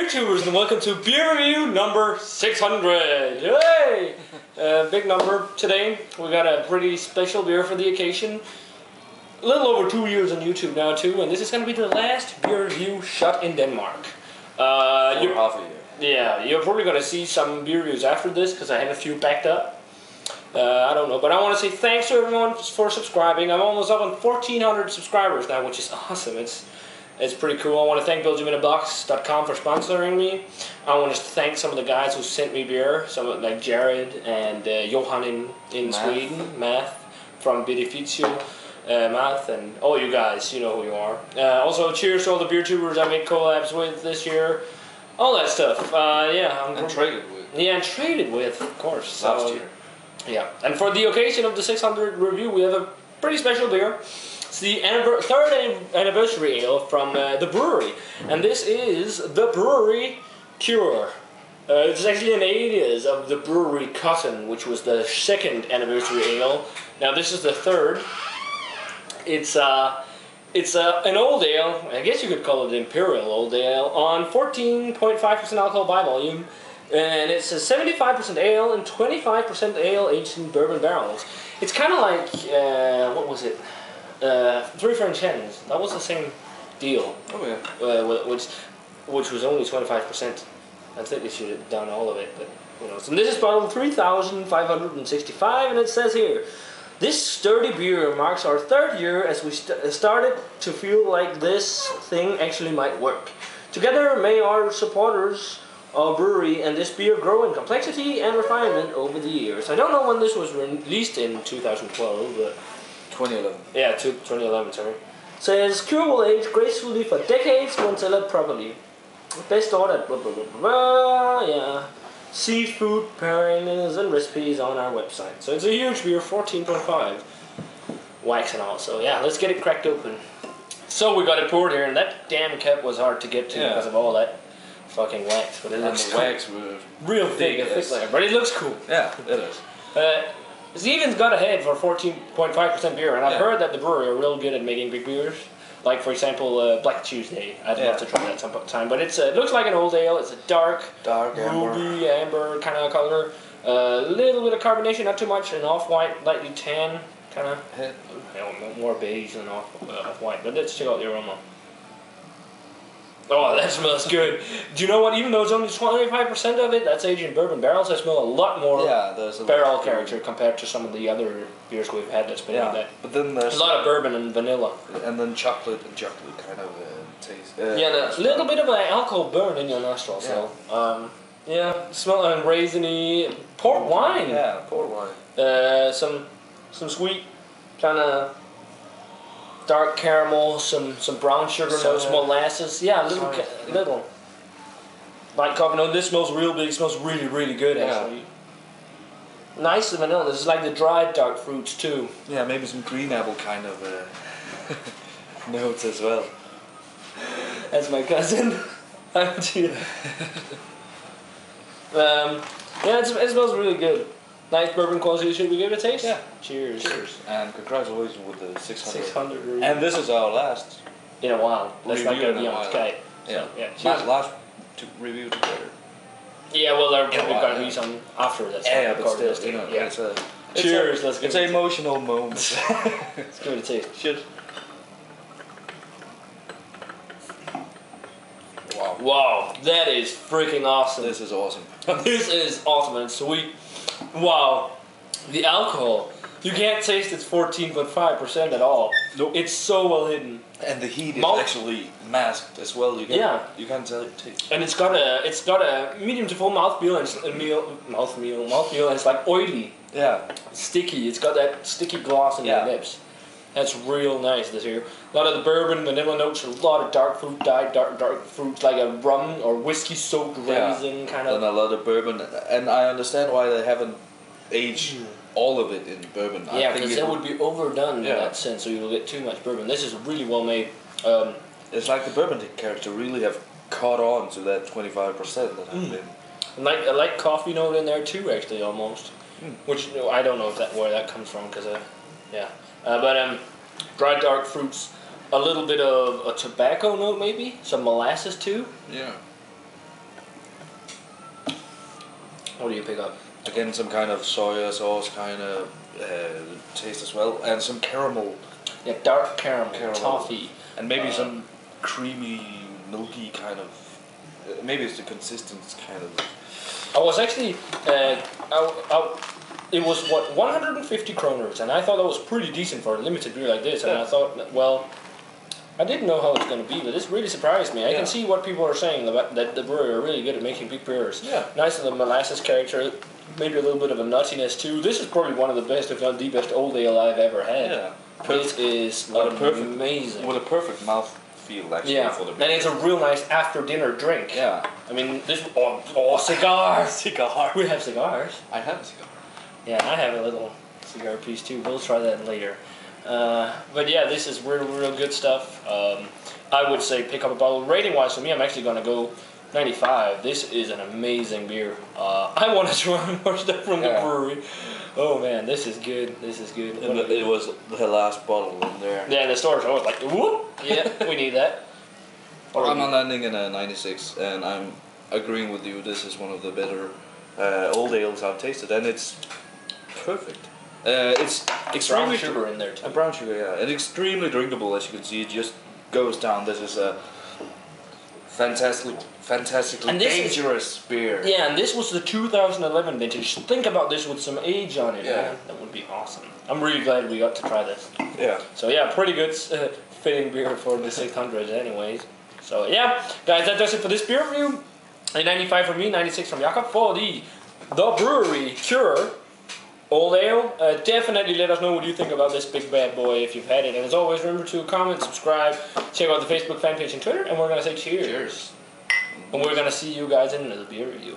beer tubers, and welcome to beer review number 600. Yay! Big number today. We got a pretty special beer for the occasion. A little over 2 years on YouTube now too, and this is going to be the last beer review shot in Denmark. For half a year. Yeah, you're probably going to see some beer reviews after this because I have a few backed up. I don't know, but I want to say thanks to everyone for subscribing. I'm almost up on 1,400 subscribers now, which is awesome. It's pretty cool. I want to thank BelgiuminAbox.com for sponsoring me. I want to thank some of the guys who sent me beer, some like Jared and Johan in Sweden, Math from Beneficio, Math, and all you guys, you know who you are. Also, cheers to all the beer tubers I made collabs with this year. All that stuff. And traded with. Yeah, and traded with, of course. Last year. Yeah, and for the occasion of the 600 review, we have a pretty special beer. It's the third anniversary ale from the brewery, and this is the Bruery Cuir. It's actually an alias of the Brewery Cotton, which was the second anniversary ale. Now this is the third. It's an old ale. I guess you could call it an imperial old ale on 14.5% alcohol by volume. And it's a 75% ale and 25% ale aged in bourbon barrels. It's kind of like, what was it? Three French Hens. That was the same deal. Oh yeah. Which was only 25%. I think they should have done all of it, but who knows. And this is bottle 3,565, and it says here, this sturdy beer marks our third year as we started to feel like this thing actually might work. Together, may our supporters, our brewery, and this beer grow in complexity and refinement over the years. I don't know when this was released in 2012, but 2011. Yeah, 2011, sorry. Says, Cuir will age gracefully for decades when cellared properly. Best ordered, blah, blah, blah, blah, yeah. Seafood pairings and recipes on our website. So it's a huge beer, 14.5. Wax and all, so yeah, let's get it cracked open. So we got it poured here, and that damn cap was hard to get to because of all that fucking wax. But it looks cool. Wax were real thick, but it looks cool. Yeah, it is. Stevens got ahead for 14.5% beer, and I've heard that the brewery are real good at making big beers. Like, for example, Black Tuesday. I'd love to try that some time. But it looks like an old ale. It's a dark ruby, amber kind of color. A little bit of carbonation, not too much. An off-white, lightly tan kind of. More beige than off-white. But let's check out the aroma. Oh, that smells good. Do you know what? Even though it's only 25% of it, that's aged in bourbon barrels. I smell a lot more barrel character compared to some of the other beers we've had that's been like that. But then there's a lot of bourbon and vanilla. And then chocolate kind of taste. A little bit of an alcohol burn in your nostrils. So, smell raisiny port wine. Yeah, port wine. Some sweet kind of dark caramel, some brown sugar notes, molasses. Yeah, little. Like coffee. No, this smells real big. It smells really, really good actually. Nice vanilla. This is like the dried dark fruits too. Yeah, maybe some green apple kind of notes as well. That's my cousin. It smells really good. Nice bourbon quality. Should we give it a taste? Yeah. Cheers. Cheers. And congratulations with the 600. 600. And this is our last. In a while. Let's not go beyond Skype. Yeah. Yeah. Cheers. Last review together. Yeah, well, there probably going to be some after that. Yeah, but still, you know, cheers. Let's it's an emotional moment. Let's give it a taste. Cheers. Wow, that is freaking awesome. This is awesome. This is awesome and sweet. Wow, the alcohol. You can't taste it's 14.5% at all. Nope. It's so well hidden. And the heat is actually masked as well. You can tell it. And it's got a medium to full mouthfeel and it's like oily. Yeah. Sticky. It's got that sticky gloss in your lips. That's real nice this here. A lot of the bourbon, vanilla notes, a lot of dark fruit, dyed dark fruits, like a rum or whiskey soaked raisin kind of. And a lot of bourbon, and I understand why they haven't aged all of it in bourbon. Yeah, because that would be overdone in that sense, so you'll get too much bourbon. This is really well made. It's like the bourbon character really have caught on to that 25% that have been. And I like coffee note in there too, actually, almost. Which I don't know where that comes from, because but dried dark fruits, a little bit of a tobacco note maybe, some molasses too. Yeah. What do you pick up? Again, some kind of soya sauce kind of taste as well, and some caramel. Yeah, dark caramel. Toffee. And maybe some creamy, milky kind of. Maybe it's the consistency kind of. I was actually, it was 150 kroners, and I thought that was pretty decent for a limited beer like this. And I thought, well, I didn't know how it's going to be, but this really surprised me. I can see what people are saying about that the brewery are really good at making big beers. Yeah, nice little molasses character, maybe a little bit of a nuttiness too. This is probably one of the best, if not the best, old ale I've ever had. Yeah, it is amazing. With a perfect mouth feel actually for the beer. And it's a real nice after dinner drink. Yeah, I mean this. Cigars. Cigar. We have cigars. I have a cigar. Yeah, I have a little cigar piece too. We'll try that later. But yeah, this is real good stuff. I would say pick up a bottle. Rating wise, for me, I'm actually going to go 95. This is an amazing beer. I want to try more stuff from the brewery. Oh man, this is good. This is good. And it was the last bottle in there. Yeah, in the stores, I was like, whoop. Yeah, we need that. I'm landing in a 96, and I'm agreeing with you. This is one of the better old ales I've tasted, and it's perfect. It's extremely brown sugar in there too. Brown sugar, yeah. It's extremely drinkable, as you can see. It just goes down. This is a fantastically dangerous beer. Yeah, and this was the 2011 vintage. Think about this with some age on it, man. That would be awesome. I'm really glad we got to try this. Yeah. So yeah, pretty good fitting beer for the 600 anyways. So yeah, guys, that does it for this beer review. A 95 from me, 96 from Jakob for the Bruery Cuir Old Ale. Definitely let us know what you think about this big bad boy if you've had it. And as always, remember to comment, subscribe, check out the Facebook fan page and Twitter, and we're going to say cheers. Cheers. And we're going to see you guys in another beer review.